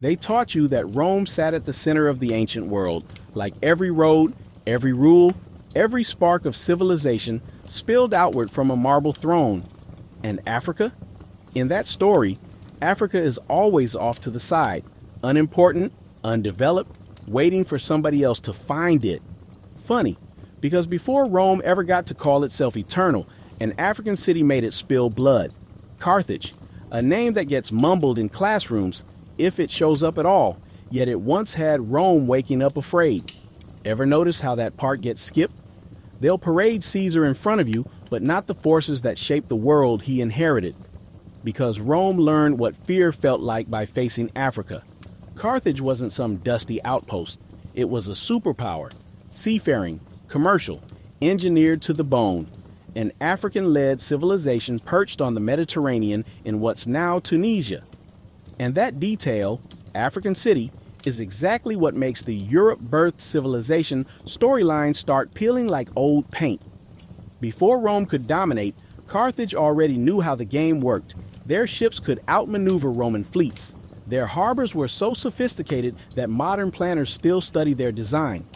They taught you that Rome sat at the center of the ancient world, like every road, every rule, every spark of civilization spilled outward from a marble throne. And Africa? In that story, Africa is always off to the side, unimportant, undeveloped, waiting for somebody else to find it. Funny, because before Rome ever got to call itself eternal, an African city made it spill blood. Carthage, a name that gets mumbled in classrooms, if it shows up at all, yet it once had Rome waking up afraid. Ever notice how that part gets skipped? They'll parade Caesar in front of you, but not the forces that shaped the world he inherited. Because Rome learned what fear felt like by facing Africa. Carthage wasn't some dusty outpost. It was a superpower, seafaring, commercial, engineered to the bone. An African-led civilization perched on the Mediterranean in what's now Tunisia. And that detail, African city, is exactly what makes the Europe-birthed civilization storylines start peeling like old paint. Before Rome could dominate, Carthage already knew how the game worked. Their ships could outmaneuver Roman fleets. Their harbors were so sophisticated that modern planners still study their design.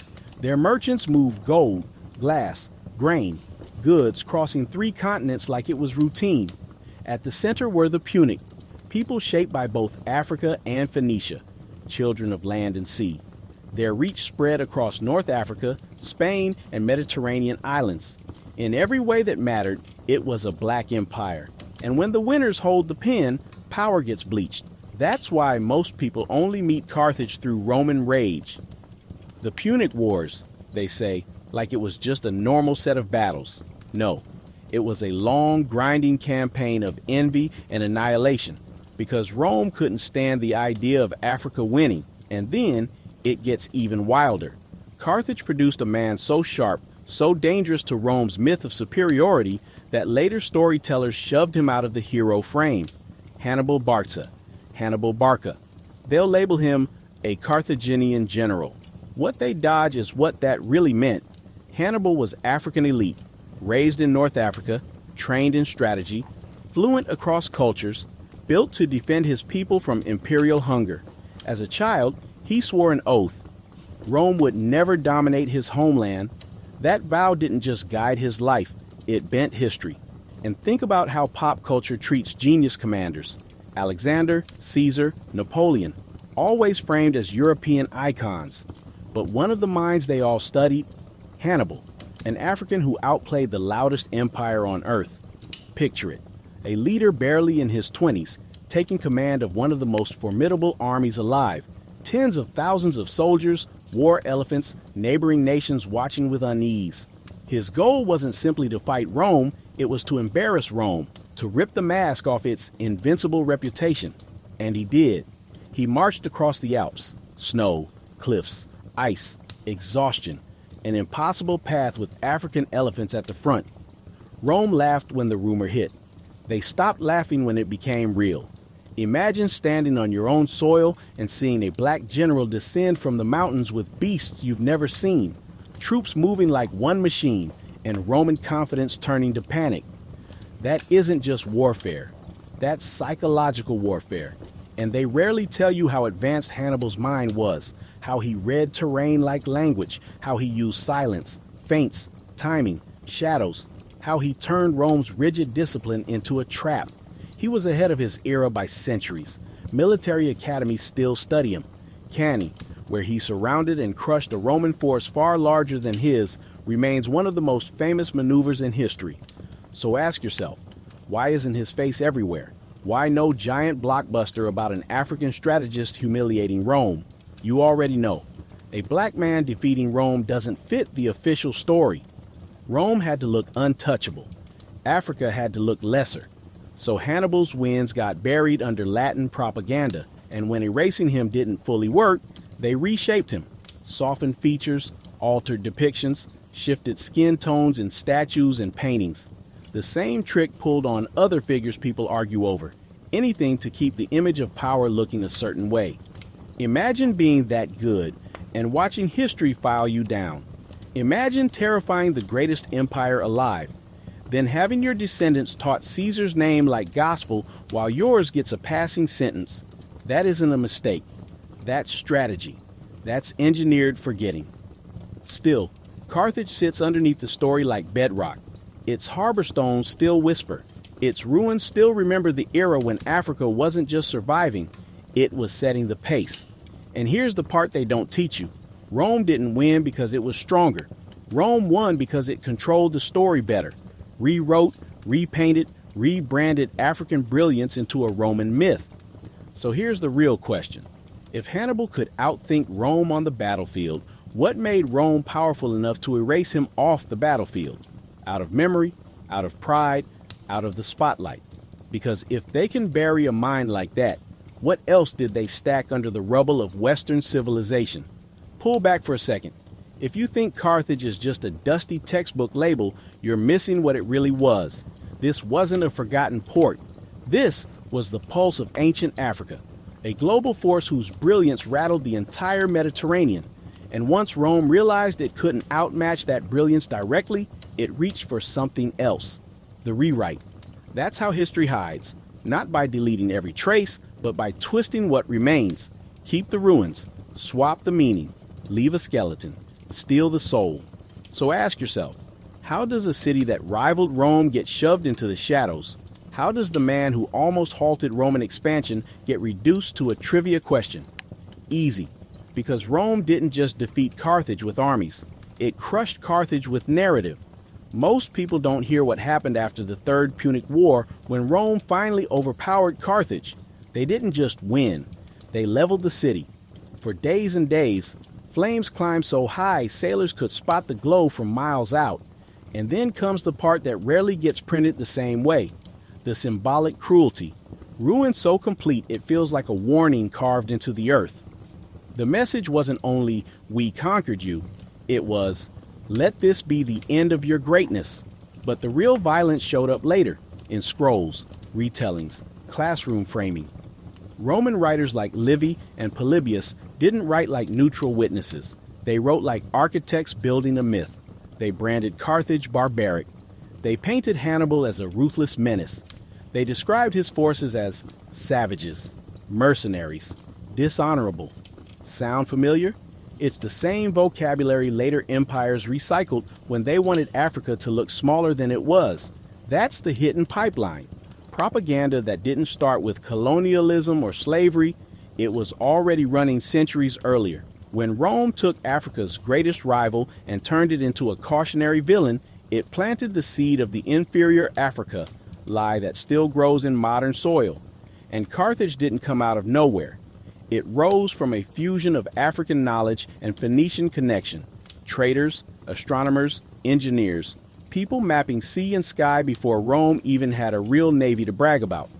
Their merchants moved gold, glass, grain, goods crossing 3 continents like it was routine. At the center were the Punic, people shaped by both Africa and Phoenicia, children of land and sea. Their reach spread across North Africa, Spain, and Mediterranean islands. In every way that mattered, it was a black empire. And when the winners hold the pen, power gets bleached. That's why most people only meet Carthage through Roman rage. The Punic Wars, they say, like it was just a normal set of battles. No, it was a long, grinding campaign of envy and annihilation, because Rome couldn't stand the idea of Africa winning, and then it gets even wilder. Carthage produced a man so sharp, so dangerous to Rome's myth of superiority, that later storytellers shoved him out of the hero frame. Hannibal Barca, Hannibal Barca. They'll label him a Carthaginian general. What they dodge is what that really meant. Hannibal was African elite, raised in North Africa, trained in strategy, fluent across cultures, built to defend his people from imperial hunger. As a child, he swore an oath. Rome would never dominate his homeland. That vow didn't just guide his life, it bent history. And think about how pop culture treats genius commanders. Alexander, Caesar, Napoleon, always framed as European icons. But one of the minds they all studied, Hannibal, an African who outplayed the loudest empire on earth. Picture it, a leader barely in his 20s, taking command of one of the most formidable armies alive. Tens of thousands of soldiers, war elephants, neighboring nations watching with unease. His goal wasn't simply to fight Rome, it was to embarrass Rome, to rip the mask off its invincible reputation. And he did. He marched across the Alps, snow, cliffs, ice, exhaustion, an impossible path with African elephants at the front. Rome laughed when the rumor hit. They stopped laughing when it became real. Imagine standing on your own soil and seeing a black general descend from the mountains with beasts you've never seen, troops moving like one machine, and Roman confidence turning to panic. That isn't just warfare. That's psychological warfare. And they rarely tell you how advanced Hannibal's mind was, how he read terrain like language, how he used silence, feints, timing, shadows, how he turned Rome's rigid discipline into a trap. He was ahead of his era by centuries. Military academies still study him. Cannae, where he surrounded and crushed a Roman force far larger than his, remains one of the most famous maneuvers in history. So ask yourself, why isn't his face everywhere? Why no giant blockbuster about an African strategist humiliating Rome? You already know. A black man defeating Rome doesn't fit the official story. Rome had to look untouchable. Africa had to look lesser. So Hannibal's wins got buried under Latin propaganda, and when erasing him didn't fully work, they reshaped him, softened features, altered depictions, shifted skin tones in statues and paintings. The same trick pulled on other figures people argue over, anything to keep the image of power looking a certain way. Imagine being that good and watching history file you down. Imagine terrifying the greatest empire alive, then having your descendants taught Caesar's name like gospel while yours gets a passing sentence. That isn't a mistake. That's strategy. That's engineered forgetting. Still, Carthage sits underneath the story like bedrock. Its harbor stones still whisper. Its ruins still remember the era when Africa wasn't just surviving, it was setting the pace. And here's the part they don't teach you. Rome didn't win because it was stronger. Rome won because it controlled the story better, rewrote, repainted, rebranded African brilliance into a Roman myth. So here's the real question. If Hannibal could outthink Rome on the battlefield, what made Rome powerful enough to erase him off the battlefield? Out of memory, out of pride, out of the spotlight. Because if they can bury a mind like that, what else did they stack under the rubble of Western civilization? Pull back for a second. If you think Carthage is just a dusty textbook label, you're missing what it really was. This wasn't a forgotten port. This was the pulse of ancient Africa, a global force whose brilliance rattled the entire Mediterranean. And once Rome realized it couldn't outmatch that brilliance directly, it reached for something else. The rewrite. That's how history hides, not by deleting every trace, but by twisting what remains. Keep the ruins, swap the meaning, leave a skeleton, steal the soul. So ask yourself, how does a city that rivaled Rome get shoved into the shadows? How does the man who almost halted Roman expansion get reduced to a trivia question? Easy, because Rome didn't just defeat Carthage with armies. It crushed Carthage with narrative. Most people don't hear what happened after the Third Punic War when Rome finally overpowered Carthage. They didn't just win, they leveled the city. For days and days, flames climbed so high sailors could spot the glow from miles out. And then comes the part that rarely gets printed the same way, the symbolic cruelty. Ruin so complete it feels like a warning carved into the earth. The message wasn't only, "We conquered you," it was, "Let this be the end of your greatness." But the real violence showed up later, in scrolls, retellings, classroom framing. Roman writers like Livy and Polybius didn't write like neutral witnesses. They wrote like architects building a myth. They branded Carthage barbaric. They painted Hannibal as a ruthless menace. They described his forces as savages, mercenaries, dishonorable. Sound familiar? It's the same vocabulary later empires recycled when they wanted Africa to look smaller than it was. That's the hidden pipeline. Propaganda that didn't start with colonialism or slavery, it was already running centuries earlier. When Rome took Africa's greatest rival and turned it into a cautionary villain, it planted the seed of the inferior Africa lie that still grows in modern soil. And Carthage didn't come out of nowhere. It rose from a fusion of African knowledge and Phoenician connection. Traders, astronomers, engineers, people mapping sea and sky before Rome even had a real navy to brag about.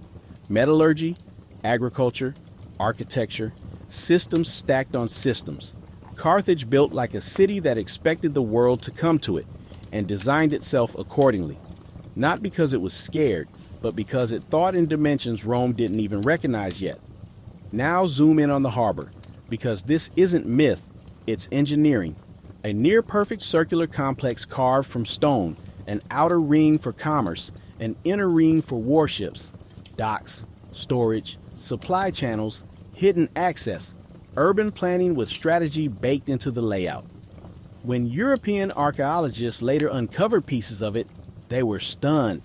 Metallurgy, agriculture, architecture, systems stacked on systems. Carthage built like a city that expected the world to come to it and designed itself accordingly. Not because it was scared, but because it thought in dimensions Rome didn't even recognize yet. Now zoom in on the harbor, because this isn't myth, it's engineering. A near-perfect circular complex carved from stone, an outer ring for commerce, an inner ring for warships, docks, storage, supply channels, hidden access, urban planning with strategy baked into the layout. When European archaeologists later uncovered pieces of it, they were stunned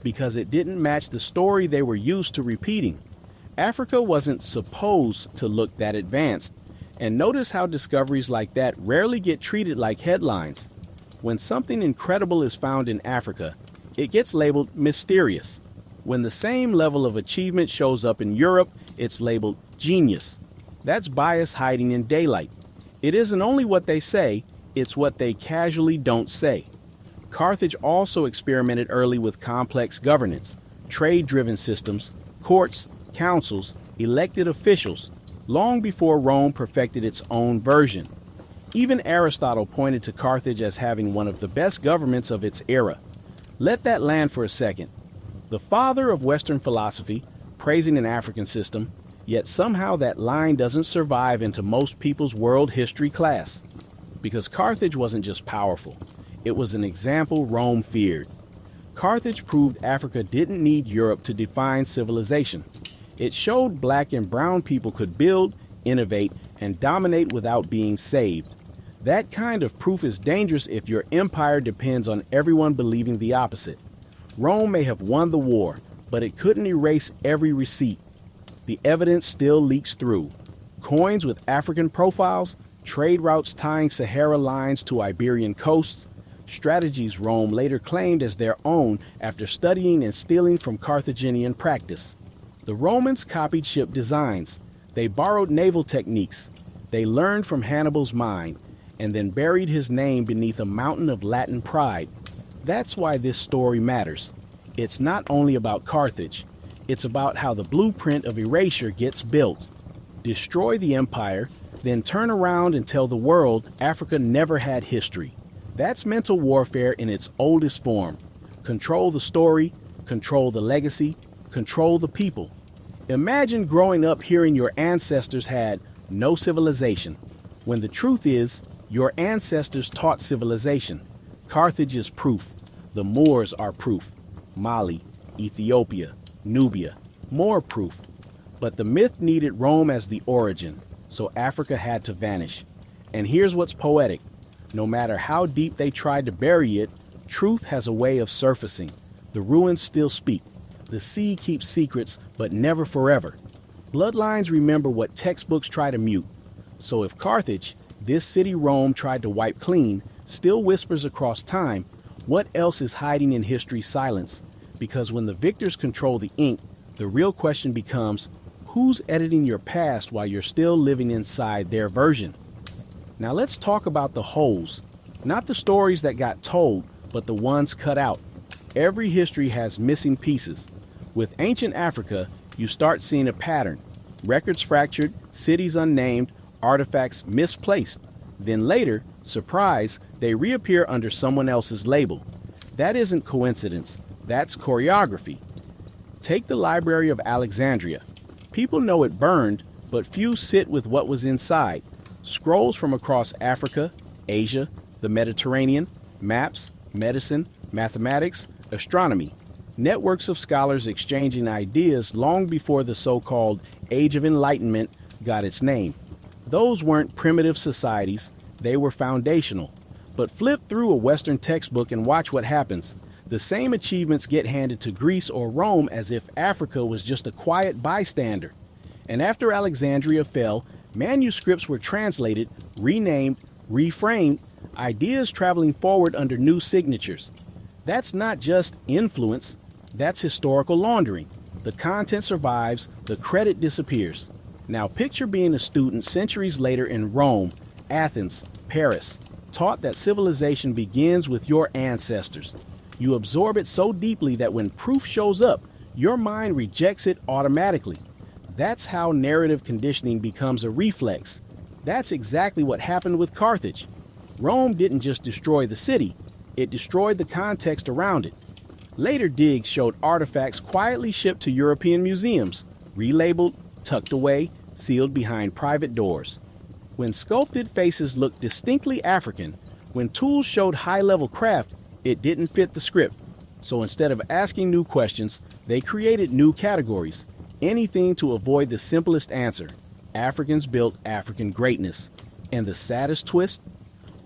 because it didn't match the story they were used to repeating. Africa wasn't supposed to look that advanced, and notice how discoveries like that rarely get treated like headlines. When something incredible is found in Africa, it gets labeled mysterious. When the same level of achievement shows up in Europe, it's labeled genius. That's bias hiding in daylight. It isn't only what they say, it's what they casually don't say. Carthage also experimented early with complex governance, trade-driven systems, courts, councils, elected officials, long before Rome perfected its own version. Even Aristotle pointed to Carthage as having one of the best governments of its era. Let that land for a second. The father of Western philosophy, praising an African system, yet somehow that line doesn't survive into most people's world history class. Because Carthage wasn't just powerful, it was an example Rome feared. Carthage proved Africa didn't need Europe to define civilization. It showed black and brown people could build, innovate, and dominate without being saved. That kind of proof is dangerous if your empire depends on everyone believing the opposite. Rome may have won the war, but it couldn't erase every receipt. The evidence still leaks through. Coins with African profiles, trade routes tying Sahara lines to Iberian coasts, strategies Rome later claimed as their own after studying and stealing from Carthaginian practice. The Romans copied ship designs. They borrowed naval techniques. They learned from Hannibal's mind, and then buried his name beneath a mountain of Latin pride. That's why this story matters. It's not only about Carthage. It's about how the blueprint of erasure gets built. Destroy the empire, then turn around and tell the world Africa never had history. That's mental warfare in its oldest form. Control the story, control the legacy, control the people. Imagine growing up hearing your ancestors had no civilization, when the truth is, your ancestors taught civilization. Carthage is proof. The Moors are proof. Mali, Ethiopia, Nubia, more proof. But the myth needed Rome as the origin, so Africa had to vanish. And here's what's poetic. No matter how deep they tried to bury it, truth has a way of surfacing. The ruins still speak. The sea keeps secrets, but never forever. Bloodlines remember what textbooks try to mute. So if Carthage, this city Rome tried to wipe clean, still whispers across time, what else is hiding in history's silence? Because when the victors control the ink, the real question becomes, who's editing your past while you're still living inside their version? Now let's talk about the holes. Not the stories that got told, but the ones cut out. Every history has missing pieces. With ancient Africa, you start seeing a pattern. Records fractured, cities unnamed, artifacts misplaced. Then later, surprise, they reappear under someone else's label. That isn't coincidence. That's choreography. Take the Library of Alexandria. People know it burned, but few sit with what was inside. Scrolls from across Africa, Asia, the Mediterranean, maps, medicine, mathematics, astronomy. Networks of scholars exchanging ideas long before the so-called Age of Enlightenment got its name. Those weren't primitive societies, they were foundational. But flip through a Western textbook and watch what happens. The same achievements get handed to Greece or Rome as if Africa was just a quiet bystander. And after Alexandria fell, manuscripts were translated, renamed, reframed, ideas traveling forward under new signatures. That's not just influence, that's historical laundering. The content survives, the credit disappears. Now picture being a student centuries later in Rome, Athens, Paris, taught that civilization begins with your ancestors. You absorb it so deeply that when proof shows up, your mind rejects it automatically. That's how narrative conditioning becomes a reflex. That's exactly what happened with Carthage. Rome didn't just destroy the city, it destroyed the context around it. Later digs showed artifacts quietly shipped to European museums, relabeled, tucked away, sealed behind private doors. When sculpted faces looked distinctly African, when tools showed high-level craft, it didn't fit the script. So instead of asking new questions, they created new categories. Anything to avoid the simplest answer. Africans built African greatness. And the saddest twist?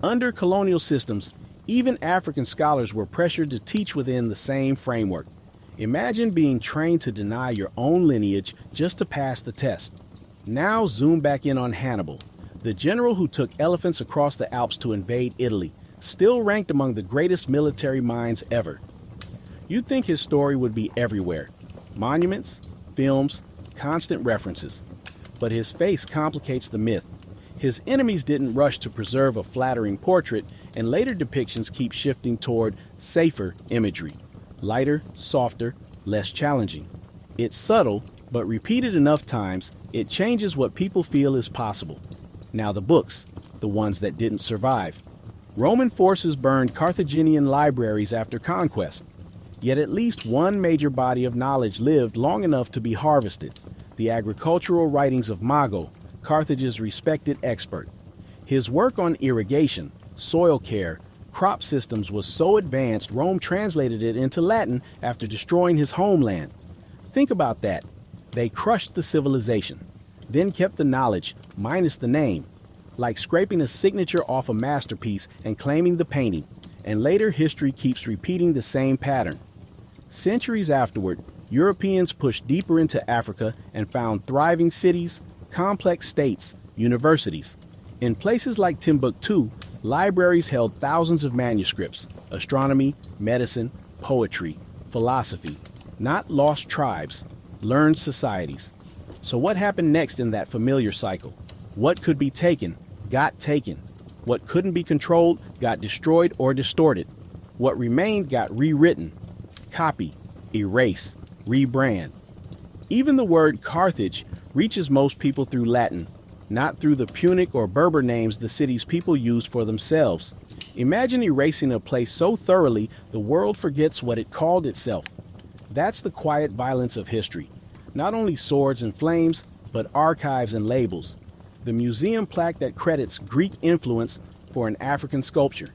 Under colonial systems, even African scholars were pressured to teach within the same framework. Imagine being trained to deny your own lineage just to pass the test. Now zoom back in on Hannibal, the general who took elephants across the Alps to invade Italy, still ranked among the greatest military minds ever. You'd think his story would be everywhere. Monuments, films, constant references. But his face complicates the myth. His enemies didn't rush to preserve a flattering portrait, and later depictions keep shifting toward safer imagery. Lighter, softer, less challenging. It's subtle, but repeated enough times, it changes what people feel is possible. Now the books, the ones that didn't survive. Roman forces burned Carthaginian libraries after conquest. Yet at least one major body of knowledge lived long enough to be harvested. The agricultural writings of Mago, Carthage's respected expert. His work on irrigation, soil care, crop systems was so advanced Rome translated it into Latin after destroying his homeland. Think about that. They crushed the civilization, then kept the knowledge, minus the name, like scraping a signature off a masterpiece and claiming the painting, and later history keeps repeating the same pattern. Centuries afterward, Europeans pushed deeper into Africa and found thriving cities, complex states, universities. In places like Timbuktu, libraries held thousands of manuscripts, astronomy, medicine, poetry, philosophy, not lost tribes, learned societies. So what happened next in that familiar cycle? What could be taken, got taken. What couldn't be controlled got destroyed or distorted. What remained got rewritten, copy, erase, rebrand. Even the word Carthage reaches most people through Latin, not through the Punic or Berber names the city's people used for themselves. Imagine erasing a place so thoroughly the world forgets what it called itself. That's the quiet violence of history. Not only swords and flames, but archives and labels. The museum plaque that credits Greek influence for an African sculpture.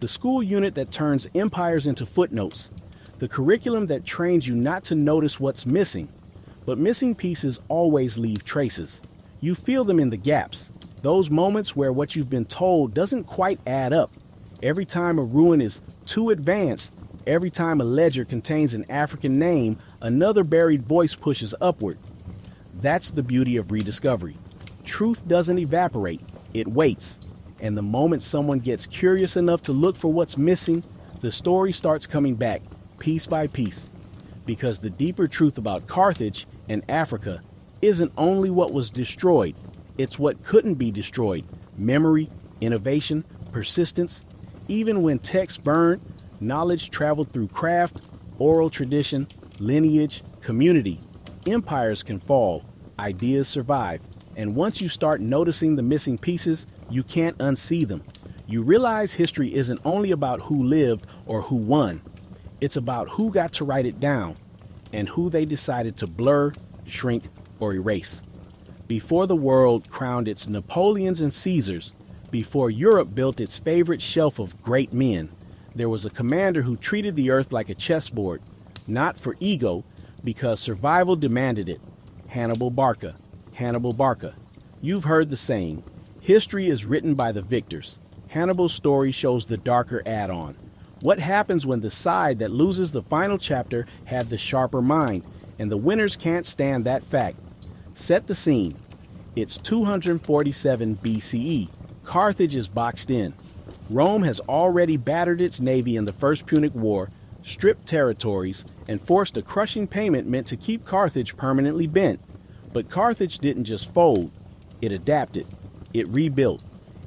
The school unit that turns empires into footnotes. The curriculum that trains you not to notice what's missing. But missing pieces always leave traces. You feel them in the gaps, those moments where what you've been told doesn't quite add up. Every time a ruin is too advanced, every time a ledger contains an African name, another buried voice pushes upward. That's the beauty of rediscovery. Truth doesn't evaporate, it waits. And the moment someone gets curious enough to look for what's missing, the story starts coming back, piece by piece. Because the deeper truth about Carthage and Africa isn't only what was destroyed, it's what couldn't be destroyed. Memory, innovation, persistence. Even when texts burned, knowledge traveled through craft, oral tradition, lineage, community. Empires can fall, ideas survive, and once you start noticing the missing pieces, you can't unsee them. You realize history isn't only about who lived or who won. It's about who got to write it down and who they decided to blur, shrink, or erase. Before the world crowned its Napoleons and Caesars, before Europe built its favorite shelf of great men, there was a commander who treated the earth like a chessboard, not for ego, because survival demanded it. Hannibal Barca. Hannibal Barca. You've heard the saying, history is written by the victors. Hannibal's story shows the darker add-on. What happens when the side that loses the final chapter had the sharper mind, and the winners can't stand that fact? Set the scene. It's 247 BCE. Carthage is boxed in. Rome has already battered its navy in the First Punic War, stripped territories, and forced a crushing payment meant to keep Carthage permanently bent. But Carthage didn't just fold. It adapted. It rebuilt.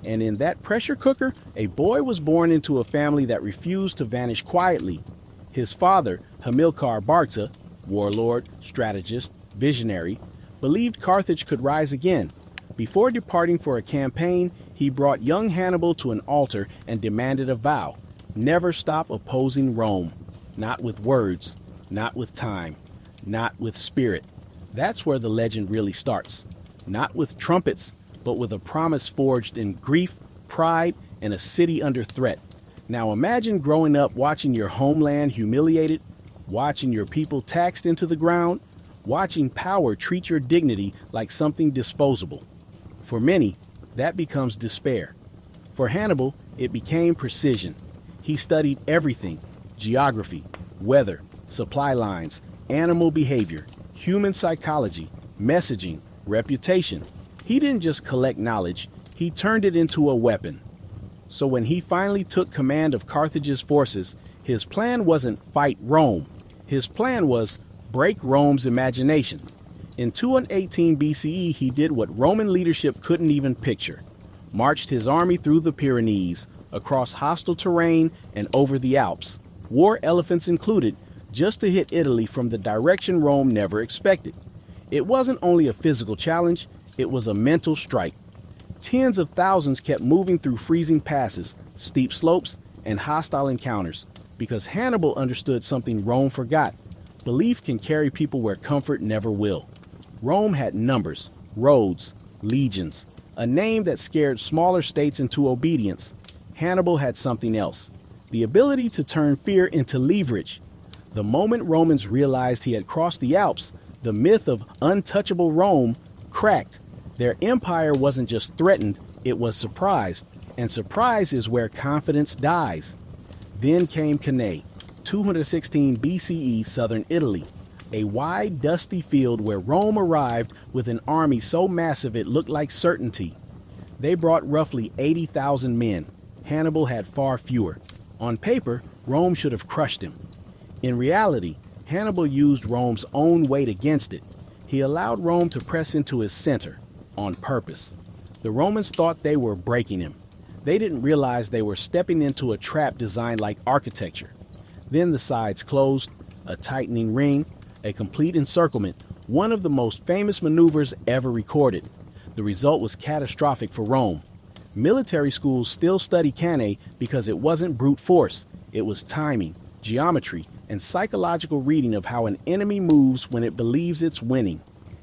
And in that pressure cooker, a boy was born into a family that refused to vanish quietly. His father, Hannibal Barca, warlord, strategist, visionary, believed Carthage could rise again. Before departing for a campaign, he brought young Hannibal to an altar and demanded a vow: never stop opposing Rome. Not with words, not with time, not with spirit. That's where the legend really starts. Not with trumpets, but with a promise forged in grief, pride, and a city under threat. Now imagine growing up watching your homeland humiliated, watching your people taxed into the ground, watching power treat your dignity like something disposable. For many, that becomes despair. For Hannibal, it became precision. He studied everything: geography, weather, supply lines, animal behavior, human psychology, messaging, reputation. He didn't just collect knowledge, he turned it into a weapon. So when he finally took command of Carthage's forces, his plan wasn't fight Rome. His plan was break Rome's imagination. In 218 BCE, he did what Roman leadership couldn't even picture. Marched his army through the Pyrenees, across hostile terrain, and over the Alps, war elephants included, just to hit Italy from the direction Rome never expected. It wasn't only a physical challenge, it was a mental strike. Tens of thousands kept moving through freezing passes, steep slopes, and hostile encounters, because Hannibal understood something Rome forgot. Belief can carry people where comfort never will. Rome had numbers, roads, legions, a name that scared smaller states into obedience. Hannibal had something else: the ability to turn fear into leverage. The moment Romans realized he had crossed the Alps, the myth of untouchable Rome cracked. Their empire wasn't just threatened, it was surprised, and surprise is where confidence dies. Then came Cannae, 216 BCE, southern Italy, a wide, dusty field where Rome arrived with an army so massive it looked like certainty. They brought roughly 80,000 men. Hannibal had far fewer. On paper, Rome should have crushed him. In reality, Hannibal used Rome's own weight against it. He allowed Rome to press into his center, on purpose. The Romans thought they were breaking him. They didn't realize they were stepping into a trap designed like architecture. Then the sides closed, a tightening ring, a complete encirclement, one of the most famous maneuvers ever recorded. The result was catastrophic for Rome. Military schools still study Cannae because it wasn't brute force. It was timing, geometry, and psychological reading of how an enemy moves when it believes it's winning.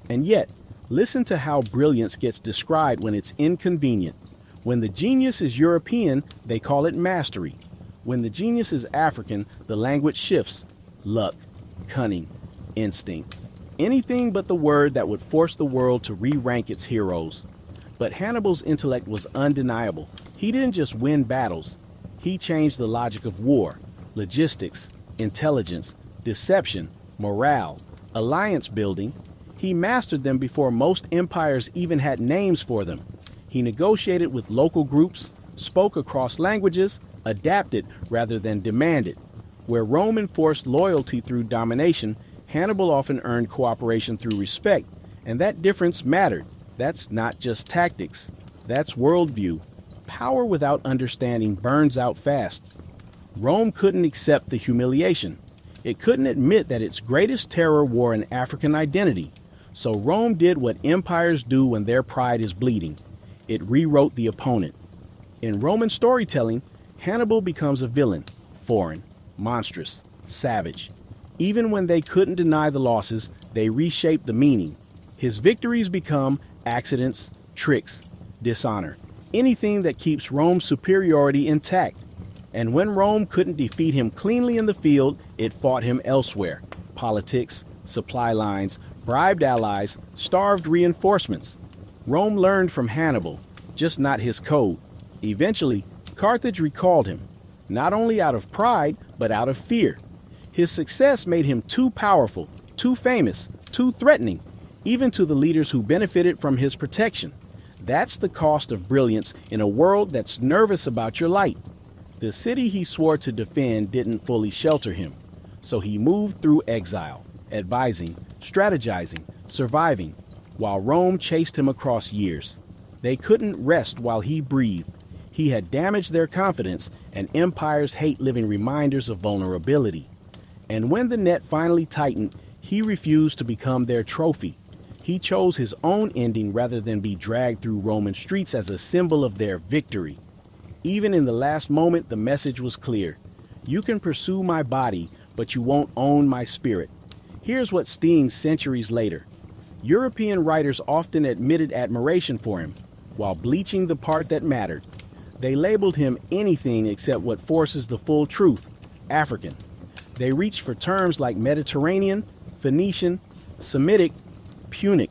And yet, listen to how brilliance gets described when it's inconvenient. When the genius is European, they call it mastery. When the genius is African, the language shifts. Luck, cunning, instinct. Anything but the word that would force the world to re-rank its heroes. But Hannibal's intellect was undeniable. He didn't just win battles. He changed the logic of war, logistics, intelligence, deception, morale, alliance building. He mastered them before most empires even had names for them. He negotiated with local groups, spoke across languages, adapted rather than demanded. Where Rome enforced loyalty through domination, Hannibal often earned cooperation through respect, and that difference mattered. That's not just tactics. That's worldview. Power without understanding burns out fast. Rome couldn't accept the humiliation. It couldn't admit that its greatest terror wore an African identity. So Rome did what empires do when their pride is bleeding. It rewrote the opponent. In Roman storytelling, Hannibal becomes a villain, foreign, monstrous, savage. Even when they couldn't deny the losses, they reshaped the meaning. His victories become accidents, tricks, dishonor, anything that keeps Rome's superiority intact. And when Rome couldn't defeat him cleanly in the field, it fought him elsewhere. Politics, supply lines, bribed allies, starved reinforcements. Rome learned from Hannibal, just not his code. Eventually, Carthage recalled him, not only out of pride, but out of fear. His success made him too powerful, too famous, too threatening, even to the leaders who benefited from his protection. That's the cost of brilliance in a world that's nervous about your light. The city he swore to defend didn't fully shelter him, so he moved through exile, advising, strategizing, surviving, while Rome chased him across years. They couldn't rest while he breathed. He had damaged their confidence, and empires hate living reminders of vulnerability. And when the net finally tightened, he refused to become their trophy. He chose his own ending rather than be dragged through Roman streets as a symbol of their victory. Even in the last moment, the message was clear. You can pursue my body, but you won't own my spirit. Here's what stings centuries later. European writers often admitted admiration for him, while bleaching the part that mattered. They labeled him anything except what forces the full truth, African. They reached for terms like Mediterranean, Phoenician, Semitic, Punic,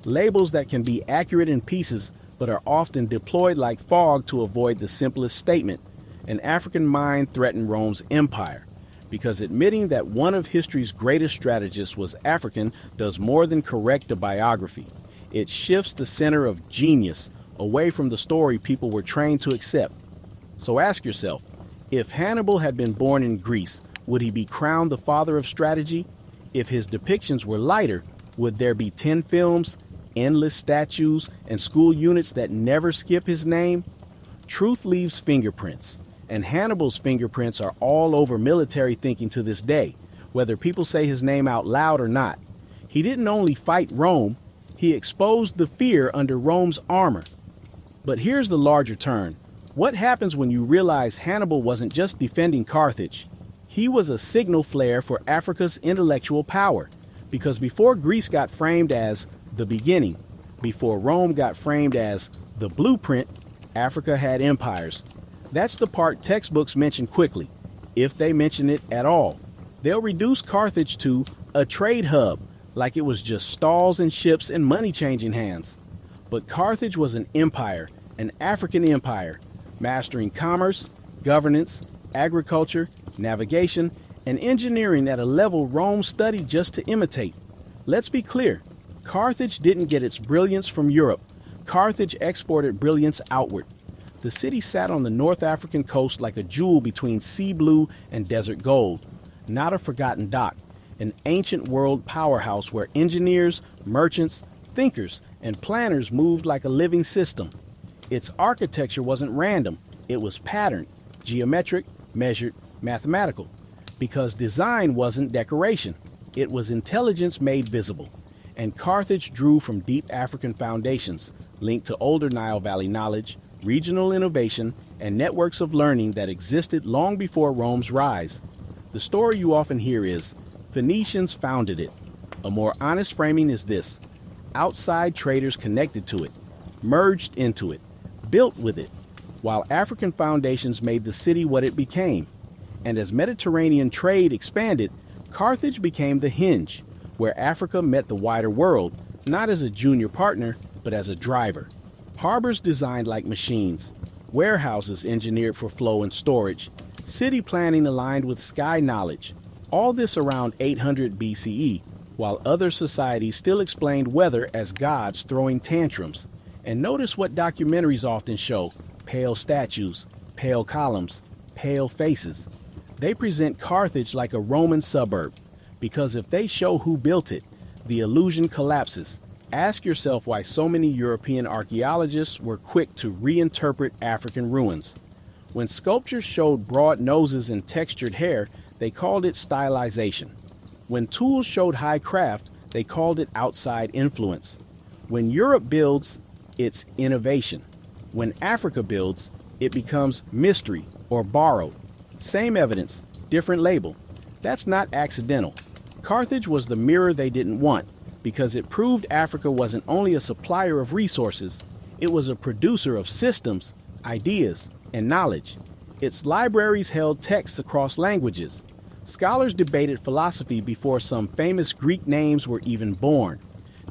labels that can be accurate in pieces but are often deployed like fog to avoid the simplest statement. An African mind threatened Rome's empire, because admitting that one of history's greatest strategists was African does more than correct a biography. It shifts the center of genius away from the story people were trained to accept. So ask yourself, if Hannibal had been born in Greece, would he be crowned the father of strategy? If his depictions were lighter, would there be 10 films, endless statues, and school units that never skip his name? Truth leaves fingerprints, and Hannibal's fingerprints are all over military thinking to this day, whether people say his name out loud or not. He didn't only fight Rome, he exposed the fear under Rome's armor. But here's the larger turn. What happens when you realize Hannibal wasn't just defending Carthage? He was a signal flare for Africa's intellectual power, because before Greece got framed as the beginning, before Rome got framed as the blueprint, Africa had empires. That's the part textbooks mention quickly, if they mention it at all. They'll reduce Carthage to a trade hub, like it was just stalls and ships and money changing hands. But Carthage was an empire, an African empire, mastering commerce, governance, agriculture, navigation, and engineering at a level Rome studied just to imitate. Let's be clear, Carthage didn't get its brilliance from Europe. Carthage exported brilliance outward. The city sat on the North African coast like a jewel between sea blue and desert gold. Not a forgotten dock, an ancient world powerhouse where engineers, merchants, thinkers, and planners moved like a living system. Its architecture wasn't random, it was patterned, geometric, measured, mathematical. Because design wasn't decoration, it was intelligence made visible. And Carthage drew from deep African foundations, linked to older Nile Valley knowledge, regional innovation, and networks of learning that existed long before Rome's rise. The story you often hear is, Phoenicians founded it. A more honest framing is this: outside traders connected to it, merged into it, built with it, while African foundations made the city what it became. And as Mediterranean trade expanded, Carthage became the hinge, where Africa met the wider world, not as a junior partner, but as a driver. Harbors designed like machines, warehouses engineered for flow and storage, city planning aligned with sky knowledge. All this around 800 BCE, while other societies still explained weather as gods throwing tantrums. And notice what documentaries often show: pale statues, pale columns, pale faces. They present Carthage like a Roman suburb, because if they show who built it, the illusion collapses. Ask yourself why so many European archaeologists were quick to reinterpret African ruins. When sculptures showed broad noses and textured hair, they called it stylization. When tools showed high craft, they called it outside influence. When Europe builds, it's innovation. When Africa builds, it becomes mystery or borrowed. Same evidence, different label. That's not accidental. Carthage was the mirror they didn't want, because it proved Africa wasn't only a supplier of resources, it was a producer of systems, ideas, and knowledge. Its libraries held texts across languages. Scholars debated philosophy before some famous Greek names were even born.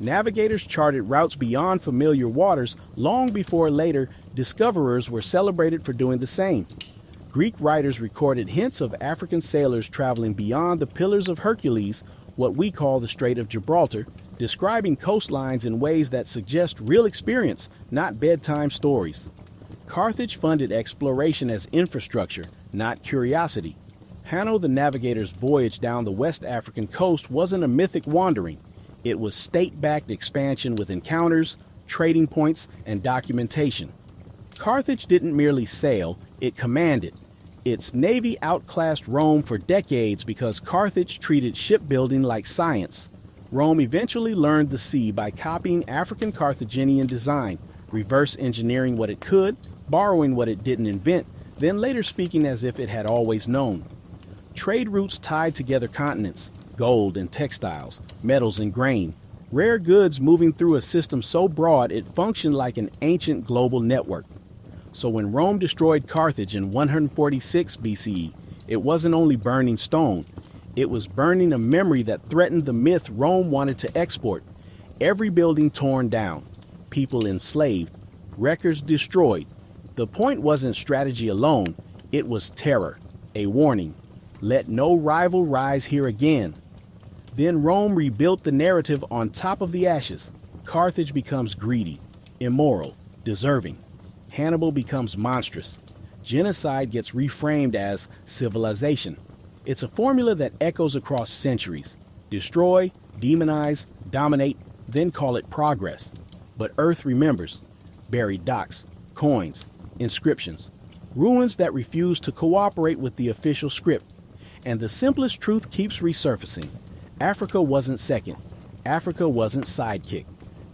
Navigators charted routes beyond familiar waters long before later discoverers were celebrated for doing the same. Greek writers recorded hints of African sailors traveling beyond the Pillars of Hercules, what we call the Strait of Gibraltar, describing coastlines in ways that suggest real experience, not bedtime stories. Carthage funded exploration as infrastructure, not curiosity. Hanno the Navigator's voyage down the West African coast wasn't a mythic wandering. It was state-backed expansion with encounters, trading points, and documentation. Carthage didn't merely sail, it commanded. Its navy outclassed Rome for decades because Carthage treated shipbuilding like science. Rome eventually learned the sea by copying African Carthaginian design, reverse engineering what it could, borrowing what it didn't invent, then later speaking as if it had always known. Trade routes tied together continents, gold and textiles, metals and grain, rare goods moving through a system so broad it functioned like an ancient global network. So when Rome destroyed Carthage in 146 BCE, it wasn't only burning stone, it was burning a memory that threatened the myth Rome wanted to export. Every building torn down, people enslaved, records destroyed. The point wasn't strategy alone, it was terror, a warning. Let no rival rise here again. Then Rome rebuilt the narrative on top of the ashes. Carthage becomes greedy, immoral, deserving. Hannibal becomes monstrous. Genocide gets reframed as civilization. It's a formula that echoes across centuries. Destroy, demonize, dominate, then call it progress. But Earth remembers. Buried docks, coins, inscriptions, ruins that refuse to cooperate with the official script. And the simplest truth keeps resurfacing. Africa wasn't second. Africa wasn't sidekick.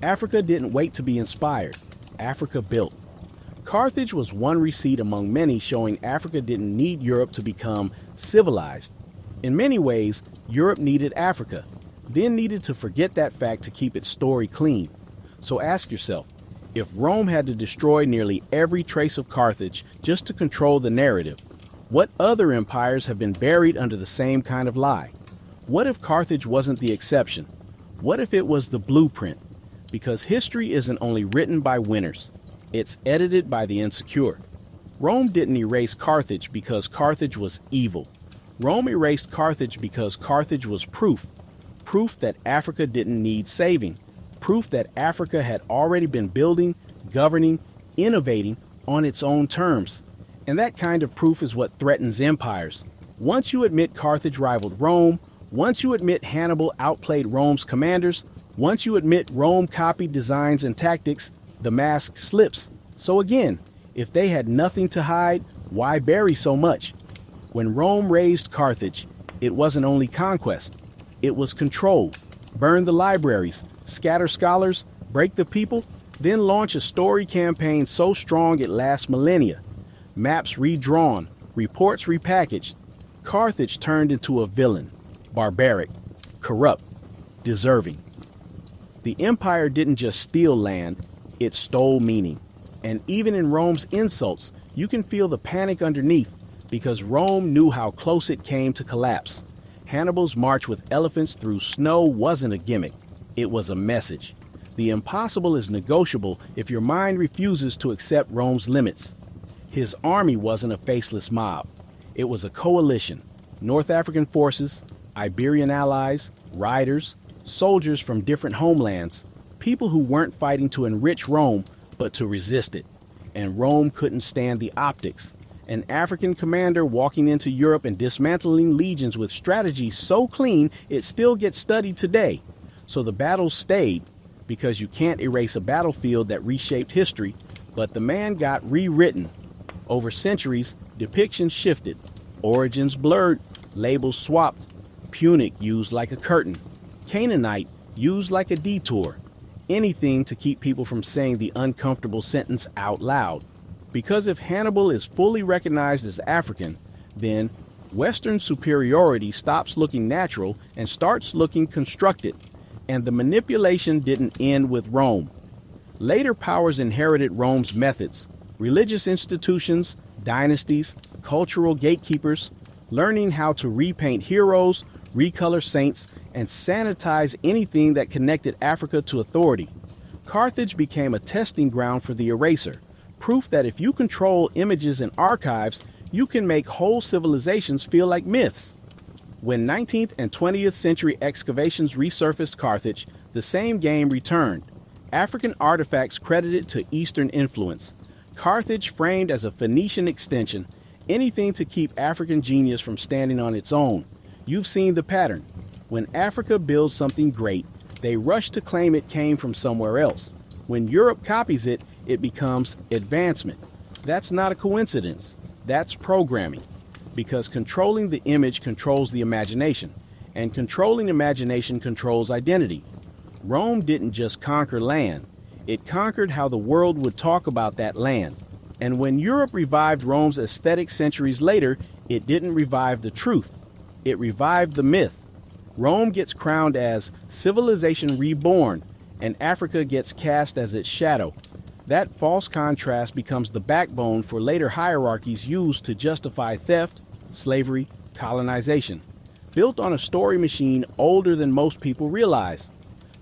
Africa didn't wait to be inspired. Africa built. Carthage was one receipt among many showing Africa didn't need Europe to become civilized. In many ways, Europe needed Africa, then needed to forget that fact to keep its story clean. So ask yourself, if Rome had to destroy nearly every trace of Carthage just to control the narrative, what other empires have been buried under the same kind of lie? What if Carthage wasn't the exception? What if it was the blueprint? Because history isn't only written by winners, it's edited by the insecure. Rome didn't erase Carthage because Carthage was evil. Rome erased Carthage because Carthage was proof that Africa didn't need saving, proof that Africa had already been building, governing, innovating on its own terms. And that kind of proof is what threatens empires. Once you admit Carthage rivaled Rome, once you admit Hannibal outplayed Rome's commanders, once you admit Rome copied designs and tactics, the mask slips. So again, if they had nothing to hide, why bury so much? When Rome razed Carthage, it wasn't only conquest, it was control. Burn the libraries, scatter scholars, break the people, then launch a story campaign so strong it lasts millennia. Maps redrawn, reports repackaged. Carthage turned into a villain, barbaric, corrupt, deserving. The empire didn't just steal land, it stole meaning. And even in Rome's insults, you can feel the panic underneath because Rome knew how close it came to collapse. Hannibal's march with elephants through snow wasn't a gimmick, it was a message. The impossible is negotiable if your mind refuses to accept Rome's limits. His army wasn't a faceless mob. It was a coalition. North African forces, Iberian allies, riders, soldiers from different homelands, people who weren't fighting to enrich Rome, but to resist it. And Rome couldn't stand the optics. An African commander walking into Europe and dismantling legions with strategy so clean it still gets studied today. So the battles stayed, because you can't erase a battlefield that reshaped history, but the man got rewritten. Over centuries, depictions shifted, origins blurred, labels swapped, Punic used like a curtain, Canaanite used like a detour, anything to keep people from saying the uncomfortable sentence out loud. Because if Hannibal is fully recognized as African, then Western superiority stops looking natural and starts looking constructed. And the manipulation didn't end with Rome. Later powers inherited Rome's methods, religious institutions, dynasties, cultural gatekeepers, learning how to repaint heroes, recolor saints, and sanitize anything that connected Africa to authority. Carthage became a testing ground for the eraser, proof that if you control images and archives, you can make whole civilizations feel like myths. When 19th and 20th century excavations resurfaced Carthage, the same game returned. African artifacts credited to Eastern influence. Carthage framed as a Phoenician extension, anything to keep African genius from standing on its own. You've seen the pattern. When Africa builds something great, they rush to claim it came from somewhere else. When Europe copies it, it becomes advancement. That's not a coincidence. That's programming. Because controlling the image controls the imagination, and controlling imagination controls identity. Rome didn't just conquer land, it conquered how the world would talk about that land. And when Europe revived Rome's aesthetic centuries later, it didn't revive the truth, it revived the myth. Rome gets crowned as civilization reborn, and Africa gets cast as its shadow. That false contrast becomes the backbone for later hierarchies used to justify theft, slavery, colonization, built on a story machine older than most people realize.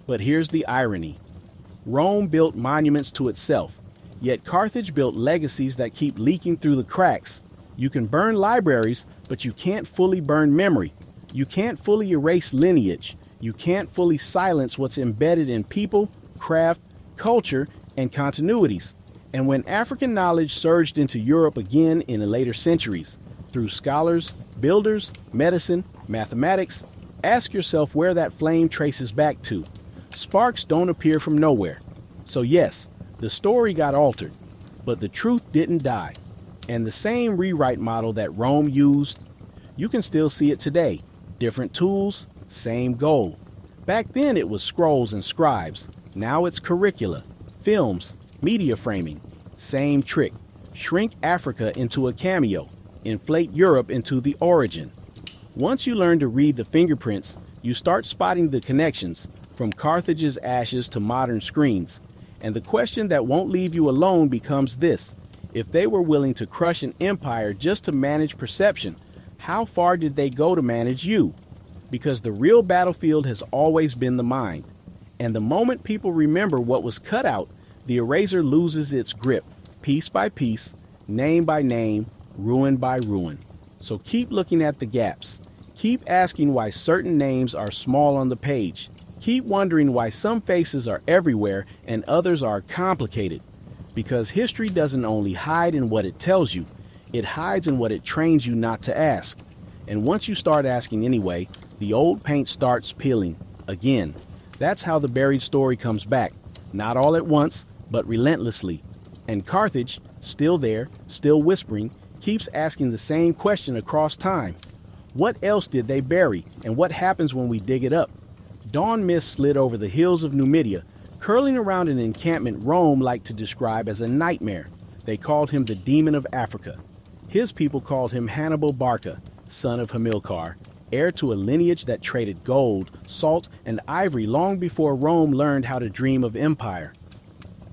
But here's the irony. Rome built monuments to itself, yet Carthage built legacies that keep leaking through the cracks. You can burn libraries, but you can't fully burn memory. You can't fully erase lineage. You can't fully silence what's embedded in people, craft, culture, and continuities. And when African knowledge surged into Europe again in the later centuries, through scholars, builders, medicine, mathematics, ask yourself where that flame traces back to. Sparks don't appear from nowhere. So yes, the story got altered, but the truth didn't die. And the same rewrite model that Rome used, you can still see it today. Different tools, same goal. Back then it was scrolls and scribes. Now it's curricula, films, media framing. Same trick. Shrink Africa into a cameo. Inflate Europe into the origin. Once you learn to read the fingerprints, you start spotting the connections from Carthage's ashes to modern screens. And the question that won't leave you alone becomes this. If they were willing to crush an empire just to manage perception, how far did they go to manage you? Because the real battlefield has always been the mind. And the moment people remember what was cut out, the eraser loses its grip, piece by piece, name by name, ruin by ruin. So keep looking at the gaps. Keep asking why certain names are small on the page. Keep wondering why some faces are everywhere and others are complicated. Because history doesn't only hide in what it tells you, it hides in what it trains you not to ask. And once you start asking anyway, the old paint starts peeling again. That's how the buried story comes back, not all at once, but relentlessly. And Carthage, still there, still whispering, keeps asking the same question across time. What else did they bury, and what happens when we dig it up? Dawn mist slid over the hills of Numidia, curling around an encampment Rome liked to describe as a nightmare. They called him the demon of Africa. His people called him Hannibal Barca, son of Hamilcar, heir to a lineage that traded gold, salt, and ivory long before Rome learned how to dream of empire.